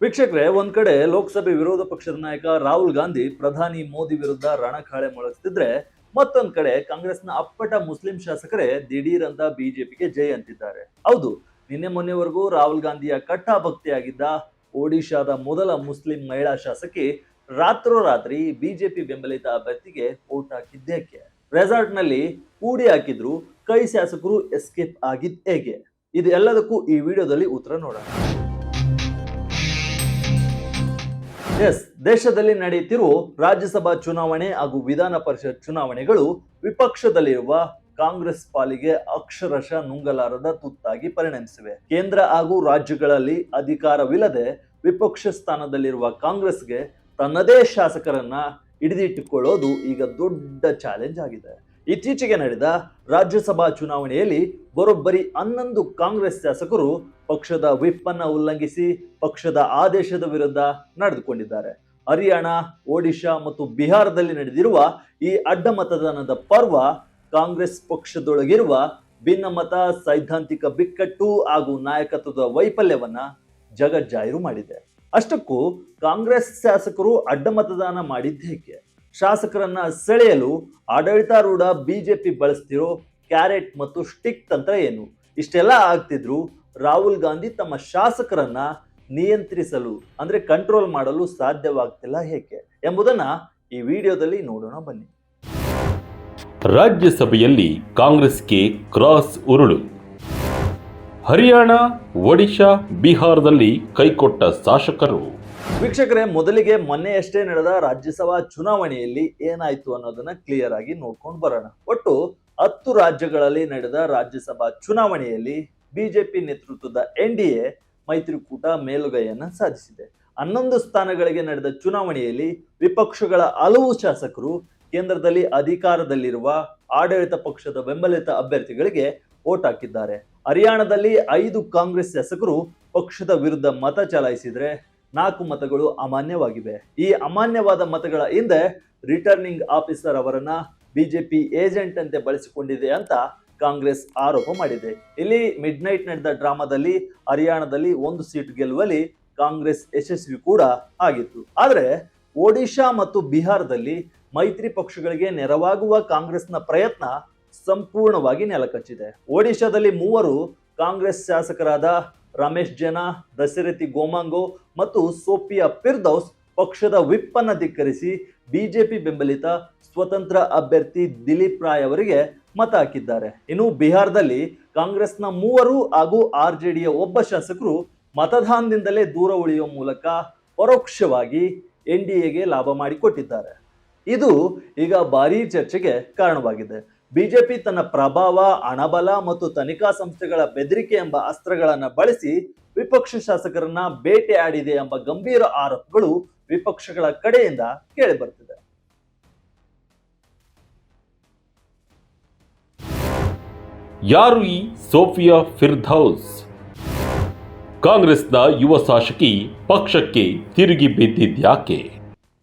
ವೀಕ್ಷಕರೇ, ಒಂದ್ ಕಡೆ ಲೋಕಸಭೆ ವಿರೋಧ ಪಕ್ಷದ ನಾಯಕ ರಾಹುಲ್ ಗಾಂಧಿ ಪ್ರಧಾನಿ ಮೋದಿ ವಿರುದ್ಧ ರಣಖಾಳೆ ಮೊಳಗ್ತಿದ್ರೆ, ಮತ್ತೊಂದ್ ಕಡೆ ಕಾಂಗ್ರೆಸ್ನ ಅಪ್ಪಟ ಮುಸ್ಲಿಂ ಶಾಸಕರೇ ದಿಢೀರ್ ಅಂತ ಬಿಜೆಪಿಗೆ ಜೈ ಅಂತಿದ್ದಾರೆ. ಹೌದು, ನಿನ್ನೆ ಮೊನ್ನೆವರೆಗೂ ರಾಹುಲ್ ಗಾಂಧಿಯ ಕಟ್ಟಾಭಕ್ತಿಯಾಗಿದ್ದ ಒಡಿಶಾದ ಮೊದಲ ಮುಸ್ಲಿಂ ಮಹಿಳಾ ಶಾಸಕಿ ರಾತ್ರೋರಾತ್ರಿ ಬಿಜೆಪಿ ಬೆಂಬಲಿತ ಅಭ್ಯರ್ಥಿಗೆ ವೋಟ್ ಹಾಕಿದ್ದೇಕೆ? ರೆಸಾರ್ಟ್ ನಲ್ಲಿ ಕೂಡಿ ಹಾಕಿದ್ರು, ಕೈ ಶಾಸಕರು ಎಸ್ಕೇಪ್ ಆಗಿದ್ ಹೇಗೆ? ಇದು ಎಲ್ಲದಕ್ಕೂ ಈ ವಿಡಿಯೋದಲ್ಲಿ ಉತ್ತರ ನೋಡೋಣ. ದೇಶದಲ್ಲಿ ನಡೆಯುತ್ತಿರುವ ರಾಜ್ಯಸಭಾ ಚುನಾವಣೆ ಹಾಗೂ ವಿಧಾನ ಪರಿಷತ್ ಚುನಾವಣೆಗಳು ವಿಪಕ್ಷದಲ್ಲಿರುವ ಕಾಂಗ್ರೆಸ್ ಪಾಲಿಗೆ ಅಕ್ಷರಶಃ ನುಂಗಲಾರದ ತುತ್ತಾಗಿ ಪರಿಣಮಿಸಿವೆ. ಕೇಂದ್ರ ಹಾಗೂ ರಾಜ್ಯಗಳಲ್ಲಿ ಅಧಿಕಾರವಿಲ್ಲದೆ ವಿಪಕ್ಷ ಸ್ಥಾನದಲ್ಲಿರುವ ಕಾಂಗ್ರೆಸ್ಗೆ ತನ್ನದೇ ಶಾಸಕರನ್ನ ಹಿಡಿದಿಟ್ಟುಕೊಳ್ಳೋದು ಈಗ ದೊಡ್ಡ ಚಾಲೆಂಜ್ ಆಗಿದೆ. ಇತ್ತೀಚೆಗೆ ನಡೆದ ರಾಜ್ಯಸಭಾ ಚುನಾವಣೆಯಲ್ಲಿ ಬರೋಬ್ಬರಿ 11 ಕಾಂಗ್ರೆಸ್ ಶಾಸಕರು ಪಕ್ಷದ ವಿಪ್ ಅನ್ನು ಉಲ್ಲಂಘಿಸಿ ಪಕ್ಷದ ಆದೇಶದ ವಿರುದ್ಧ ನಡೆದುಕೊಂಡಿದ್ದಾರೆ. ಹರಿಯಾಣ, ಒಡಿಶಾ ಮತ್ತು ಬಿಹಾರದಲ್ಲಿ ನಡೆದಿರುವ ಈ ಅಡ್ಡ ಮತದಾನದ ಪರ್ವ ಕಾಂಗ್ರೆಸ್ ಪಕ್ಷದೊಳಗಿರುವ ಭಿನ್ನಮತ, ಸೈದ್ಧಾಂತಿಕ ಬಿಕ್ಕಟ್ಟು ಹಾಗೂ ನಾಯಕತ್ವದ ವೈಫಲ್ಯವನ್ನ ಜಗಜ್ಜಾಹಿರು ಮಾಡಿದೆ. ಅಷ್ಟಕ್ಕೂ ಕಾಂಗ್ರೆಸ್ ಶಾಸಕರು ಅಡ್ಡ ಮತದಾನ ಮಾಡಿದ್ದೇಕೆ? ಶಾಸಕರನ್ನ ಸೆಳೆಯಲು ಆಡಳಿತಾರೂಢ ಬಿಜೆಪಿ ಬಳಸ್ತಿರೋ ಕ್ಯಾರೆಟ್ ಮತ್ತು ಸ್ಟಿಕ್ ತಂತ್ರ ಏನು? ಇಷ್ಟೆಲ್ಲ ಆಗ್ತಿದ್ರು ರಾಹುಲ್ ಗಾಂಧಿ ತಮ್ಮ ಶಾಸಕರನ್ನ ನಿಯಂತ್ರಿಸಲು ಅಂದ್ರೆ ಕಂಟ್ರೋಲ್ ಮಾಡಲು ಸಾಧ್ಯವಾಗ್ತಿಲ್ಲ ಹೇಗೆ ಎಂಬುದನ್ನ ಈ ವಿಡಿಯೋದಲ್ಲಿ ನೋಡೋಣ ಬನ್ನಿ. ರಾಜ್ಯಸಭೆಯಲ್ಲಿ ಕಾಂಗ್ರೆಸ್ಗೆ ಕ್ರಾಸ್ ಉರುಳು. ಹರಿಯಾಣ, ಒಡಿಶಾ, ಬಿಹಾರದಲ್ಲಿ ಕೈಕೊಟ್ಟ ಶಾಸಕರು. ವೀಕ್ಷಕರೇ, ಮೊದಲಿಗೆ ಮೊನ್ನೆಯಷ್ಟೇ ನಡೆದ ರಾಜ್ಯಸಭಾ ಚುನಾವಣೆಯಲ್ಲಿ ಏನಾಯ್ತು ಅನ್ನೋದನ್ನ ಕ್ಲಿಯರ್ ಆಗಿ ನೋಡ್ಕೊಂಡು ಬರೋಣ. ಒಟ್ಟು 10 ರಾಜ್ಯಗಳಲ್ಲಿ ನಡೆದ ರಾಜ್ಯಸಭಾ ಚುನಾವಣೆಯಲ್ಲಿ ಬಿಜೆಪಿ ನೇತೃತ್ವದ ಎನ್ಡಿಎ ಮೈತ್ರಿಕೂಟ ಮೇಲುಗೈಯನ್ನ ಸಾಧಿಸಿದೆ. 11 ಸ್ಥಾನಗಳಿಗೆ ನಡೆದ ಚುನಾವಣೆಯಲ್ಲಿ ವಿಪಕ್ಷಗಳ ಹಲವು ಶಾಸಕರು ಕೇಂದ್ರದಲ್ಲಿ ಅಧಿಕಾರದಲ್ಲಿರುವ ಆಡಳಿತ ಪಕ್ಷದ ಬೆಂಬಲಿತ ಅಭ್ಯರ್ಥಿಗಳಿಗೆ ವೋಟ್ ಹಾಕಿದ್ದಾರೆ. ಹರಿಯಾಣದಲ್ಲಿ 5 ಕಾಂಗ್ರೆಸ್ ಶಾಸಕರು ಪಕ್ಷದ ವಿರುದ್ಧ ಮತ ಚಲಾಯಿಸಿದ್ರೆ 4 ಮತಗಳು ಅಮಾನ್ಯವಾಗಿವೆ. ಈ ಅಮಾನ್ಯವಾದ ಮತಗಳ ಹಿಂದೆ ರಿಟರ್ನಿಂಗ್ ಆಫೀಸರ್ ಅವರನ್ನ ಬಿಜೆಪಿ ಏಜೆಂಟ್ ಅಂತೆ ಬಳಸಿಕೊಂಡಿದೆ ಅಂತ ಕಾಂಗ್ರೆಸ್ ಆರೋಪ ಮಾಡಿದೆ. ಇಲ್ಲಿ ಮಿಡ್ ನೈಟ್ ನಡೆದ ಡ್ರಾಮಾದಲ್ಲಿ ಹರಿಯಾಣದಲ್ಲಿ 1 ಸೀಟ್ ಗೆಲ್ಲುವಲ್ಲಿ ಕಾಂಗ್ರೆಸ್ ಯಶಸ್ವಿ ಕೂಡ ಆಗಿತ್ತು. ಆದ್ರೆ ಒಡಿಶಾ ಮತ್ತು ಬಿಹಾರದಲ್ಲಿ ಮೈತ್ರಿ ಪಕ್ಷಗಳಿಗೆ ನೆರವಾಗುವ ಕಾಂಗ್ರೆಸ್ನ ಪ್ರಯತ್ನ ಸಂಪೂರ್ಣವಾಗಿ ನೆಲಕಚ್ಚಿದೆ. ಒಡಿಶಾದಲ್ಲಿ 3 ಕಾಂಗ್ರೆಸ್ ಶಾಸಕರಾದ ರಮೇಶ್ ಜೈನ, ದಶರಥಿ ಗೋಮಾಂಗೋ ಮತ್ತು ಸೋಫಿಯಾ ಫಿರ್ದೌಸ್ ಪಕ್ಷದ ವಿಪ್ ಅನ್ನು ಧಿಕ್ಕರಿಸಿ ಬಿಜೆಪಿ ಬೆಂಬಲಿತ ಸ್ವತಂತ್ರ ಅಭ್ಯರ್ಥಿ ದಿಲೀಪ್ ರಾಯ್ ಅವರಿಗೆ ಮತ ಹಾಕಿದ್ದಾರೆ. ಇನ್ನು ಬಿಹಾರದಲ್ಲಿ ಕಾಂಗ್ರೆಸ್ನ 3 ಹಾಗೂ ಆರ್ಜೆಡಿಯ ಒಬ್ಬ ಶಾಸಕರು ಮತದಾನದಿಂದಲೇ ದೂರ ಉಳಿಯುವ ಮೂಲಕ ಪರೋಕ್ಷವಾಗಿ ಎನ್ಡಿಎಗೆ ಲಾಭ ಮಾಡಿಕೊಟ್ಟಿದ್ದಾರೆ. ಇದು ಈಗ ಭಾರೀ ಚರ್ಚೆಗೆ ಕಾರಣವಾಗಿದೆ. ಬಿಜೆಪಿ ತನ್ನ ಪ್ರಭಾವ, ಹಣಬಲ ಮತ್ತು ತನಿಖಾ ಸಂಸ್ಥೆಗಳ ಬೆದರಿಕೆ ಎಂಬ ಅಸ್ತ್ರಗಳನ್ನ ಬಳಸಿ ವಿಪಕ್ಷ ಶಾಸಕರನ್ನ ಬೇಟೆಯಾಡಿದೆ ಎಂಬ ಗಂಭೀರ ಆರೋಪಗಳು ವಿಪಕ್ಷಗಳ ಕಡೆಯಿಂದ ಕೇಳಿಬರುತ್ತಿದೆ. ಯಾರು ಈ ಸೋಫಿಯಾ ಫಿರ್ದೌಸ್? ಕಾಂಗ್ರೆಸ್ನ ಯುವ ಶಾಸಕಿ ಪಕ್ಷಕ್ಕೆ ತಿರುಗಿ ಬಿದ್ದಿದ್ಯಾಕೆ?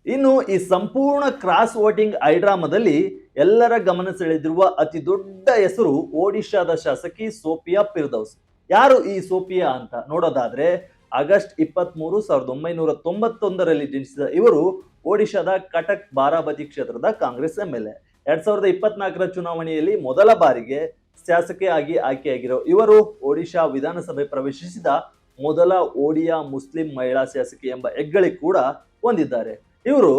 ಇನ್ನು ಈ ಸಂಪೂರ್ಣ ಕ್ರಾಸ್ ವೋಟಿಂಗ್ ಐಡ್ರಾಮಾದಲ್ಲಿ ಎಲ್ಲರ ಗಮನ ಸೆಳೆದಿರುವ ಅತಿ ದೊಡ್ಡ ಹೆಸರು ಒಡಿಶಾದ ಶಾಸಕಿ ಸೋಫಿಯಾ ಫಿರ್ದೌಸ್. ಯಾರು ಈ ಸೋಫಿಯಾ ಅಂತ ನೋಡೋದಾದ್ರೆ, ಆಗಸ್ಟ್ 23, 1991ರಲ್ಲಿ ಜನಿಸಿದ ಇವರು ಒಡಿಶಾದ ಕಟಕ್ ಬಾರಾಬತಿ ಕ್ಷೇತ್ರದ ಕಾಂಗ್ರೆಸ್ ಎಂಎಲ್ಎ. 2024ರ ಚುನಾವಣೆಯಲ್ಲಿ ಮೊದಲ ಬಾರಿಗೆ ಶಾಸಕಿಯಾಗಿ ಆಯ್ಕೆಯಾಗಿರೋ ಇವರು ಒಡಿಶಾ ವಿಧಾನಸಭೆ ಪ್ರವೇಶಿಸಿದ ಮೊದಲ ಓಡಿಯಾ ಮುಸ್ಲಿಂ ಮಹಿಳಾ ಶಾಸಕಿ ಎಂಬ ಹೆಗ್ಗಳಿಕೆ ಕೂಡ ಹೊಂದಿದ್ದಾರೆ. ಇವರು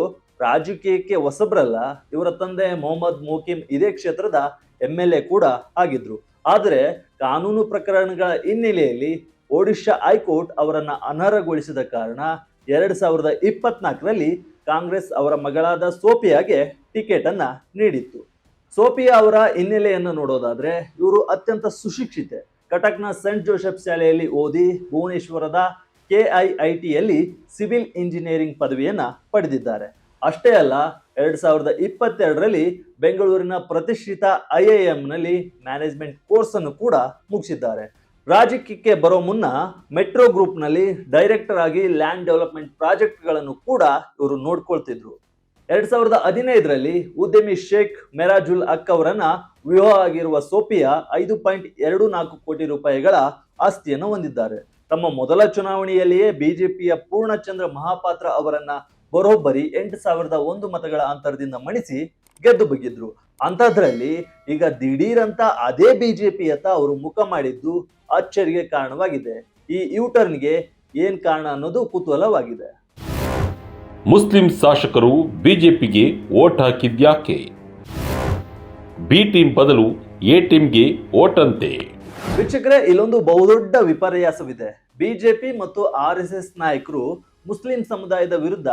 ರಾಜಕೀಯಕ್ಕೆ ಹೊಸಬ್ರಲ್ಲ. ಇವರ ತಂದೆ ಮೊಹಮ್ಮದ್ ಮೋಕಿಮ್ ಇದೇ ಕ್ಷೇತ್ರದ ಎಂಎಲ್ಎ ಕೂಡ ಆಗಿದ್ರು. ಆದರೆ ಕಾನೂನು ಪ್ರಕರಣಗಳ ಹಿನ್ನೆಲೆಯಲ್ಲಿ ಒಡಿಶಾ ಹೈಕೋರ್ಟ್ ಅವರನ್ನ ಅನರ್ಹಗೊಳಿಸಿದ ಕಾರಣ 2024ರಲ್ಲಿ ಕಾಂಗ್ರೆಸ್ ಅವರ ಮಗಳಾದ ಸೋಫಿಯಾಗೆ ಟಿಕೆಟ್ ಅನ್ನ ನೀಡಿತ್ತು. ಸೋಫಿಯಾ ಅವರ ಹಿನ್ನೆಲೆಯನ್ನು ನೋಡೋದಾದ್ರೆ, ಇವರು ಅತ್ಯಂತ ಸುಶಿಕ್ಷಿತೆ. ಕಟಕ್ನ ಸೆಂಟ್ ಜೋಸೆಫ್ ಶಾಲೆಯಲ್ಲಿ ಓದಿ ಭುವನೇಶ್ವರದ KIITಯಲ್ಲಿ ಸಿವಿಲ್ ಇಂಜಿನಿಯರಿಂಗ್ ಪದವಿಯನ್ನ ಪಡೆದಿದ್ದಾರೆ. ಅಷ್ಟೇ ಅಲ್ಲ, 2022ರಲ್ಲಿ ಬೆಂಗಳೂರಿನ ಪ್ರತಿಷ್ಠಿತ IIMನಲ್ಲಿ ಮ್ಯಾನೇಜ್ಮೆಂಟ್ ಕೋರ್ಸ್ ಅನ್ನು ಕೂಡ ಮುಗಿಸಿದ್ದಾರೆ. ರಾಜಕೀಯಕ್ಕೆ ಬರೋ ಮುನ್ನ ಮೆಟ್ರೋ ಗ್ರೂಪ್ನಲ್ಲಿ ಡೈರೆಕ್ಟರ್ ಆಗಿ ಲ್ಯಾಂಡ್ ಡೆವಲಪ್ಮೆಂಟ್ ಪ್ರಾಜೆಕ್ಟ್ಗಳನ್ನು ಕೂಡ ಇವರು ನೋಡ್ಕೊಳ್ತಿದ್ರು. 2015ರಲ್ಲಿ ಉದ್ಯಮಿ ಶೇಖ್ ಮೆರಾಜುಲ್ ಹಕ್ ಅವರನ್ನ ವಿವಾಹ ಆಗಿರುವ ಸೋಫಿಯಾ 5.24 ಕೋಟಿ ರೂಪಾಯಿಗಳ ಆಸ್ತಿಯನ್ನು ಹೊಂದಿದ್ದಾರೆ. ತಮ್ಮ ಮೊದಲ ಚುನಾವಣೆಯಲ್ಲಿಯೇ ಬಿಜೆಪಿಯ ಪೂರ್ಣಚಂದ್ರ ಮಹಾಪಾತ್ರ ಅವರನ್ನ ಬರೋಬ್ಬರಿ 8,001 ಮತಗಳ ಅಂತರದಿಂದ ಮಣಿಸಿ ಗೆದ್ದು ಬಗ್ಗಿದ್ರು. ಅಂಥದ್ರಲ್ಲಿ ಈಗ ದಿಢೀರಂತ ಅದೇ ಬಿಜೆಪಿಯತ್ತ ಅವರು ಮುಖ ಮಾಡಿದ್ದು ಅಚ್ಚರಿಗೆ ಕಾರಣವಾಗಿದೆ. ಈ ಯೂಟರ್ನ್ಗೆ ಏನ್ ಕಾರಣ ಅನ್ನೋದು ಕುತೂಹಲವಾಗಿದೆ. ಮುಸ್ಲಿಂ ಶಾಸಕರು ಬಿಜೆಪಿಗೆ ವೋಟ್ ಹಾಕಿದ್ಯಾಕೆ? ಬಿ ಟೀಮ್ ಬದಲು ಎ ಟೀಮ್ಗೆ ವೋಟ್ ಅಂತೆ. ವೀಕ್ಷಕರೇ, ಇಲ್ಲೊಂದು ಬಹುದೊಡ್ಡ ವಿಪರ್ಯಾಸವಿದೆ. ಬಿಜೆಪಿ ಮತ್ತು RSS ನಾಯಕರು ಮುಸ್ಲಿಂ ಸಮುದಾಯದ ವಿರುದ್ಧ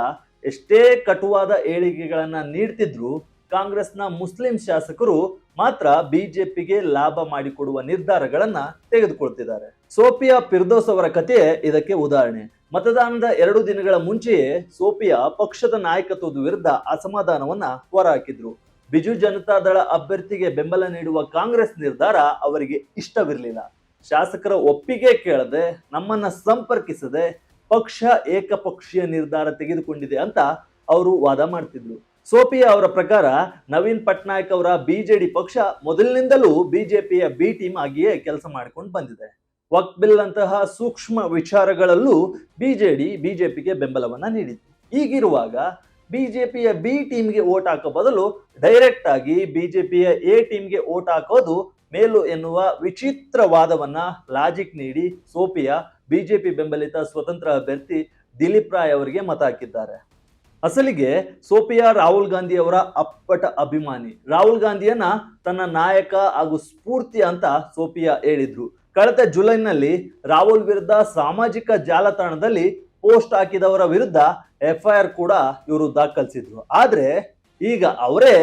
ಎಷ್ಟೇ ಕಟುವಾದ ಹೇಳಿಕೆಗಳನ್ನ ನೀಡ್ತಿದ್ರು, ಕಾಂಗ್ರೆಸ್ನ ಮುಸ್ಲಿಂ ಶಾಸಕರು ಮಾತ್ರ ಬಿಜೆಪಿಗೆ ಲಾಭ ಮಾಡಿಕೊಡುವ ನಿರ್ಧಾರಗಳನ್ನ ತೆಗೆದುಕೊಳ್ತಿದ್ದಾರೆ. ಸೋಫಿಯಾ ಫಿರ್ದೌಸ್ ಅವರ ಕಥೆ ಇದಕ್ಕೆ ಉದಾಹರಣೆ. ಮತದಾನದ 2 ದಿನಗಳ ಮುಂಚೆಯೇ ಸೋಫಿಯಾ ಪಕ್ಷದ ನಾಯಕತ್ವದ ವಿರುದ್ಧ ಅಸಮಾಧಾನವನ್ನ ಹೊರಹಾಕಿದ್ರು. ಬಿಜು ಜನತಾದಳ ಅಭ್ಯರ್ಥಿಗೆ ಬೆಂಬಲ ನೀಡುವ ಕಾಂಗ್ರೆಸ್ ನಿರ್ಧಾರ ಅವರಿಗೆ ಇಷ್ಟವಿರಲಿಲ್ಲ. ಶಾಸಕರ ಒಪ್ಪಿಗೆ ಕೇಳದೆ, ನಮ್ಮನ್ನ ಸಂಪರ್ಕಿಸದೆ ಪಕ್ಷ ಏಕಪಕ್ಷೀಯ ನಿರ್ಧಾರ ತೆಗೆದುಕೊಂಡಿದೆ ಅಂತ ಅವರು ವಾದ ಮಾಡ್ತಿದ್ರು. ಸೋಫಿಯಾ ಅವರ ಪ್ರಕಾರ ನವೀನ್ ಪಟ್ನಾಯಕ್ ಅವರ ಬಿಜೆಡಿ ಪಕ್ಷ ಮೊದಲಿನಿಂದಲೂ ಬಿಜೆಪಿಯ ಬಿ ಟೀಮ್ ಆಗಿಯೇ ಕೆಲಸ ಮಾಡಿಕೊಂಡು ಬಂದಿದೆ. ವಕ್ಫ್ ಬಿಲ್ ಅಂತಹ ಸೂಕ್ಷ್ಮ ವಿಚಾರಗಳಲ್ಲೂ ಬಿಜೆಪಿಗೆ ಬೆಂಬಲವನ್ನ ನೀಡಿತ್ತು. ಹೀಗಿರುವಾಗ ಬಿಜೆಪಿಯ ಬಿ ಟೀಮ್ಗೆ ವೋಟ್ ಹಾಕೋ ಬದಲು ಡೈರೆಕ್ಟ್ ಆಗಿ ಬಿಜೆಪಿಯ ಎ ಟೀಮ್ಗೆ ವೋಟ್ ಹಾಕೋದು ಮೇಲು ಎನ್ನುವ ವಿಚಿತ್ರ ವಾದವನ್ನ ಲಾಜಿಕ್ ನೀಡಿ ಸೋಫಿಯಾ ಬಿಜೆಪಿ ಬೆಂಬಲಿತ ಸ್ವತಂತ್ರ ಅಭ್ಯರ್ಥಿ ದಿಲೀಪ್ ರಾಯ್ ಅವರಿಗೆ ಮತ ಹಾಕಿದ್ದಾರೆ. ಅಸಲಿಗೆ ಸೋಫಿಯಾ ರಾಹುಲ್ ಗಾಂಧಿ ಅವರ ಅಪ್ಪಟ ಅಭಿಮಾನಿ. ರಾಹುಲ್ ಗಾಂಧಿಯನ್ನ ತನ್ನ ನಾಯಕ ಹಾಗೂ ಸ್ಫೂರ್ತಿ ಅಂತ ಸೋಫಿಯಾ ಹೇಳಿದ್ರು. ಕಳೆದ ಜುಲೈನಲ್ಲಿ ರಾಹುಲ್ ವಿರುದ್ಧ ಸಾಮಾಜಿಕ ಜಾಲತಾಣದಲ್ಲಿ ಪೋಸ್ಟ್ ಹಾಕಿದವರ ವಿರುದ್ಧ FIR ಕೂಡ ಇವರು ದಾಖಲಿಸಿದ್ರು. ಆದ್ರೆ ಈಗ ಅವರೇ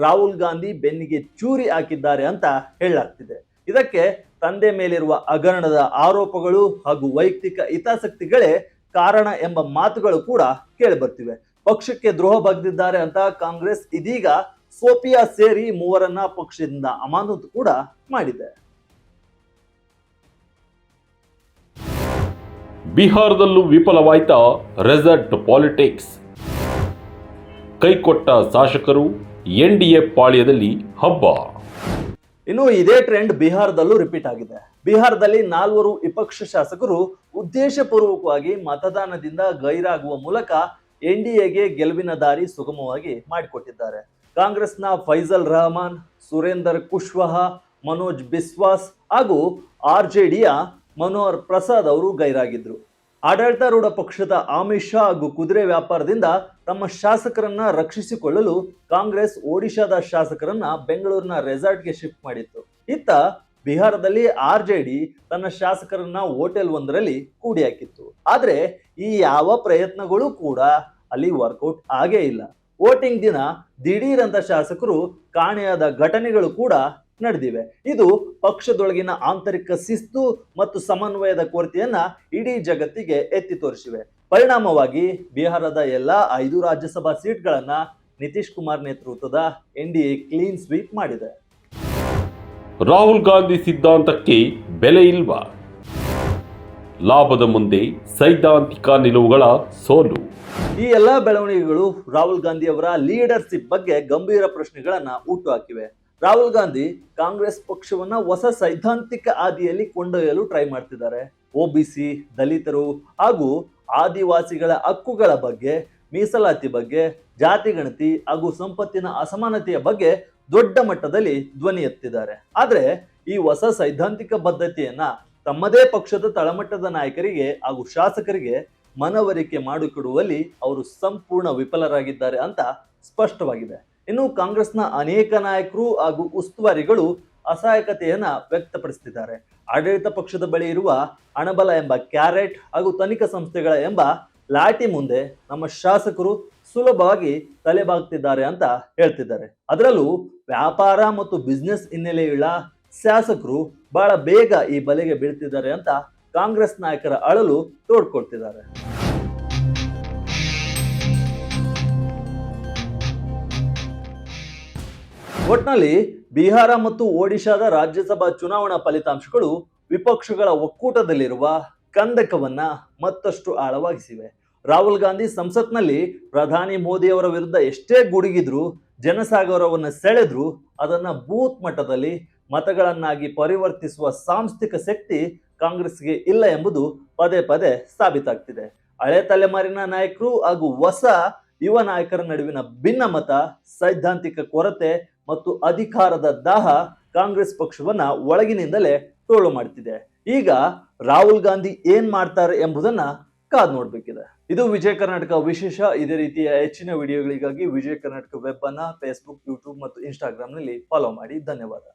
ರಾಹುಲ್ ಗಾಂಧಿ ಬೆನ್ನಿಗೆ ಚೂರಿ ಹಾಕಿದ್ದಾರೆ ಅಂತ ಹೇಳಲಾಗ್ತಿದೆ. ಇದಕ್ಕೆ ತಂದೆ ಮೇಲಿರುವ ಹಗರಣದ ಆರೋಪಗಳು ಹಾಗೂ ವೈಯಕ್ತಿಕ ಹಿತಾಸಕ್ತಿಗಳೇ ಕಾರಣ ಎಂಬ ಮಾತುಗಳು ಕೂಡ ಕೇಳಿ ಬರ್ತಿವೆ. ಪಕ್ಷಕ್ಕೆ ದ್ರೋಹ ಬಗೆದಿದ್ದಾರೆ ಅಂತ ಕಾಂಗ್ರೆಸ್ ಇದೀಗ ಸೋಫಿಯಾ ಸೇರಿ ಮೂವರನ್ನ ಪಕ್ಷದಿಂದ ಅಮಾನತು ಕೂಡ ಮಾಡಿದೆ. ಬಿಹಾರದಲ್ಲೂ ವಿಫಲವಾಯ್ತಾ ರೆಸಾರ್ಟ್ ಪಾಲಿಟಿಕ್ಸ್? ಕೈಕೊಟ್ಟ ಶಾಸಕರು NDA ಪಾಳ್ಯದಲ್ಲಿ ಹಬ್ಬ. ಇನ್ನು ಇದೇ ಟ್ರೆಂಡ್ ಬಿಹಾರದಲ್ಲೂ ರಿಪೀಟ್ ಆಗಿದೆ. ಬಿಹಾರದಲ್ಲಿ 4 ವಿಪಕ್ಷ ಶಾಸಕರು ಉದ್ದೇಶಪೂರ್ವಕವಾಗಿ ಮತದಾನದಿಂದ ಗೈರಾಗುವ ಮೂಲಕ NDAಗೆ ಗೆಲುವಿನ ದಾರಿ ಸುಗಮವಾಗಿ ಮಾಡಿಕೊಟ್ಟಿದ್ದಾರೆ. ಕಾಂಗ್ರೆಸ್ನ ಫೈಜಲ್ ರಹಮಾನ್, ಸುರೇಂದರ್ ಕುಶ್ವಾಹಾ, ಮನೋಜ್ ಬಿಸ್ವಾಸ್ ಹಾಗೂ RJDಯ ಮನೋಹರ್ ಪ್ರಸಾದ್ ಅವರು ಗೈರಾಗಿದ್ರು. ಆಡಳಿತಾರೂಢ ಪಕ್ಷದ ಅಮಿತ್ ಶಾ ಹಾಗೂ ಕುದುರೆ ವ್ಯಾಪಾರದಿಂದ ತಮ್ಮ ಶಾಸಕರನ್ನ ರಕ್ಷಿಸಿಕೊಳ್ಳಲು ಕಾಂಗ್ರೆಸ್ ಒಡಿಶಾದ ಶಾಸಕರನ್ನ ಬೆಂಗಳೂರಿನ ರೆಸಾರ್ಟ್ಗೆ ಶಿಫ್ಟ್ ಮಾಡಿತ್ತು. ಇತ್ತ ಬಿಹಾರದಲ್ಲಿ RJD ತನ್ನ ಶಾಸಕರನ್ನ ಹೋಟೆಲ್ ಒಂದರಲ್ಲಿ ಕೂಡಿ ಹಾಕಿತ್ತು. ಆದ್ರೆ ಈ ಯಾವ ಪ್ರಯತ್ನಗಳು ಕೂಡ ಅಲ್ಲಿ ವರ್ಕೌಟ್ ಆಗೇ ಇಲ್ಲ. ವೋಟಿಂಗ್ ದಿನ ದಿಢೀರಂತ ಶಾಸಕರು ಕಾಣೆಯಾದ ಘಟನೆಗಳು ಕೂಡ ನಡೆದಿವೆ. ಇದು ಪಕ್ಷದೊಳಗಿನ ಆಂತರಿಕ ಶಿಸ್ತು ಮತ್ತು ಸಮನ್ವಯದ ಕೊರತೆಯನ್ನ ಇಡೀ ಜಗತ್ತಿಗೆ ಎತ್ತಿ ತೋರಿಸಿವೆ. ಪರಿಣಾಮವಾಗಿ ಬಿಹಾರದ ಎಲ್ಲಾ 5 ರಾಜ್ಯಸಭಾ ಸೀಟ್ಗಳನ್ನ ನಿತೀಶ್ ಕುಮಾರ್ ನೇತೃತ್ವದ NDA ಕ್ಲೀನ್ ಸ್ವೀಪ್ ಮಾಡಿದೆ. ರಾಹುಲ್ ಗಾಂಧಿ ಸಿದ್ಧಾಂತಕ್ಕೆ ಬೆಲೆ ಇಲ್ವಾ? ಲಾಭದ ಮುಂದೆ ಸೈದ್ಧಾಂತಿಕ ನಿಲುವುಗಳ ಸೋಲು. ಈ ಎಲ್ಲಾ ಬೆಳವಣಿಗೆಗಳು ರಾಹುಲ್ ಗಾಂಧಿ ಅವರ ಲೀಡರ್ಶಿಪ್ ಬಗ್ಗೆ ಗಂಭೀರ ಪ್ರಶ್ನೆಗಳನ್ನ ಹುಟ್ಟುಹಾಕಿವೆ. ರಾಹುಲ್ ಗಾಂಧಿ ಕಾಂಗ್ರೆಸ್ ಪಕ್ಷವನ್ನ ಹೊಸ ಸೈದ್ಧಾಂತಿಕ ಹಾದಿಯಲ್ಲಿ ಕೊಂಡೊಯ್ಯಲು ಟ್ರೈ ಮಾಡ್ತಿದ್ದಾರೆ. OBC, ದಲಿತರು ಹಾಗೂ ಆದಿವಾಸಿಗಳ ಹಕ್ಕುಗಳ ಬಗ್ಗೆ, ಮೀಸಲಾತಿ ಬಗ್ಗೆ, ಜಾತಿ ಗಣತಿ ಹಾಗೂ ಸಂಪತ್ತಿನ ಅಸಮಾನತೆಯ ಬಗ್ಗೆ ದೊಡ್ಡ ಮಟ್ಟದಲ್ಲಿ ಧ್ವನಿ ಎತ್ತಿದ್ದಾರೆ. ಆದ್ರೆ ಈ ಹೊಸ ಸೈದ್ಧಾಂತಿಕ ಬದ್ಧತೆಯನ್ನ ತಮ್ಮದೇ ಪಕ್ಷದ ತಳಮಟ್ಟದ ನಾಯಕರಿಗೆ ಹಾಗೂ ಶಾಸಕರಿಗೆ ಮನವರಿಕೆ ಮಾಡಿಕೊಡುವಲ್ಲಿ ಅವರು ಸಂಪೂರ್ಣ ವಿಫಲರಾಗಿದ್ದಾರೆ ಅಂತ ಸ್ಪಷ್ಟವಾಗಿದೆ. ಇನ್ನು ಕಾಂಗ್ರೆಸ್ನ ಅನೇಕ ನಾಯಕರು ಹಾಗೂ ಉಸ್ತುವಾರಿಗಳು ಅಸಹಾಯಕತೆಯನ್ನ ವ್ಯಕ್ತಪಡಿಸುತ್ತಿದ್ದಾರೆ. ಆಡಳಿತ ಪಕ್ಷದ ಬಳಿ ಇರುವ ಹಣಬಲ ಎಂಬ ಕ್ಯಾರೆಟ್ ಹಾಗೂ ತನಿಖಾ ಸಂಸ್ಥೆಗಳ ಎಂಬ ಲಾಠಿ ಮುಂದೆ ನಮ್ಮ ಶಾಸಕರು ಸುಲಭವಾಗಿ ತಲೆಬಾಗ್ತಿದ್ದಾರೆ ಅಂತ ಹೇಳ್ತಿದ್ದಾರೆ. ಅದರಲ್ಲೂ ವ್ಯಾಪಾರ ಮತ್ತು ಬಿಸ್ನೆಸ್ ಹಿನ್ನೆಲೆಯುಳ್ಳ ಶಾಸಕರು ಬಹಳ ಬೇಗ ಈ ಬಲೆಗೆ ಬೀಳ್ತಿದ್ದಾರೆ ಅಂತ ಕಾಂಗ್ರೆಸ್ ನಾಯಕರ ಅಳಲು ತೋಡ್ಕೊಳ್ತಿದ್ದಾರೆ. ಒಟ್ನಲ್ಲಿ ಬಿಹಾರ ಮತ್ತು ಒಡಿಶಾದ ರಾಜ್ಯಸಭಾ ಚುನಾವಣಾ ಫಲಿತಾಂಶಗಳು ವಿಪಕ್ಷಗಳ ಒಕ್ಕೂಟದಲ್ಲಿರುವ ಕಂದಕವನ್ನ ಮತ್ತಷ್ಟು ಆಳವಾಗಿಸಿವೆ. ರಾಹುಲ್ ಗಾಂಧಿ ಸಂಸತ್ನಲ್ಲಿ ಪ್ರಧಾನಿ ಮೋದಿ ಅವರ ವಿರುದ್ಧ ಎಷ್ಟೇ ಗುಡುಗಿದ್ರು, ಜನಸಾಗರವನ್ನು ಸೆಳೆದ್ರು, ಅದನ್ನ ಬೂತ್ ಮಟ್ಟದಲ್ಲಿ ಮತಗಳನ್ನಾಗಿ ಪರಿವರ್ತಿಸುವ ಸಾಂಸ್ಥಿಕ ಶಕ್ತಿ ಕಾಂಗ್ರೆಸ್ಗೆ ಇಲ್ಲ ಎಂಬುದು ಪದೇ ಪದೇ ಸಾಬೀತಾಗ್ತಿದೆ. ಹಳೆ ತಲೆಮಾರಿನ ನಾಯಕರು ಹಾಗೂ ಹೊಸ ಯುವ ನಾಯಕರ ನಡುವಿನ ಭಿನ್ನಮತ, ಸೈದ್ಧಾಂತಿಕ ಕೊರತೆ ಮತ್ತು ಅಧಿಕಾರದ ದಾಹ ಕಾಂಗ್ರೆಸ್ ಪಕ್ಷವನ್ನ ಒಳಗಿನಿಂದಲೇ ಟೋಳು ಮಾಡ್ತಿದೆ. ಈಗ ರಾಹುಲ್ ಗಾಂಧಿ ಏನ್ ಮಾಡ್ತಾರೆ ಎಂಬುದನ್ನ ಕಾದ್ ನೋಡ್ಬೇಕಿದೆ. ಇದು ವಿಜಯ ಕರ್ನಾಟಕ ವಿಶೇಷ. ಇದೇ ರೀತಿಯ ಹೆಚ್ಚಿನ ವಿಡಿಯೋಗಳಿಗಾಗಿ ವಿಜಯ ಕರ್ನಾಟಕ ವೆಬ್ ಅನ್ನ ಫೇಸ್ಬುಕ್, ಯೂಟ್ಯೂಬ್ ಮತ್ತು ಇನ್ಸ್ಟಾಗ್ರಾಮ್ ನಲ್ಲಿ ಫಾಲೋ ಮಾಡಿ. ಧನ್ಯವಾದ.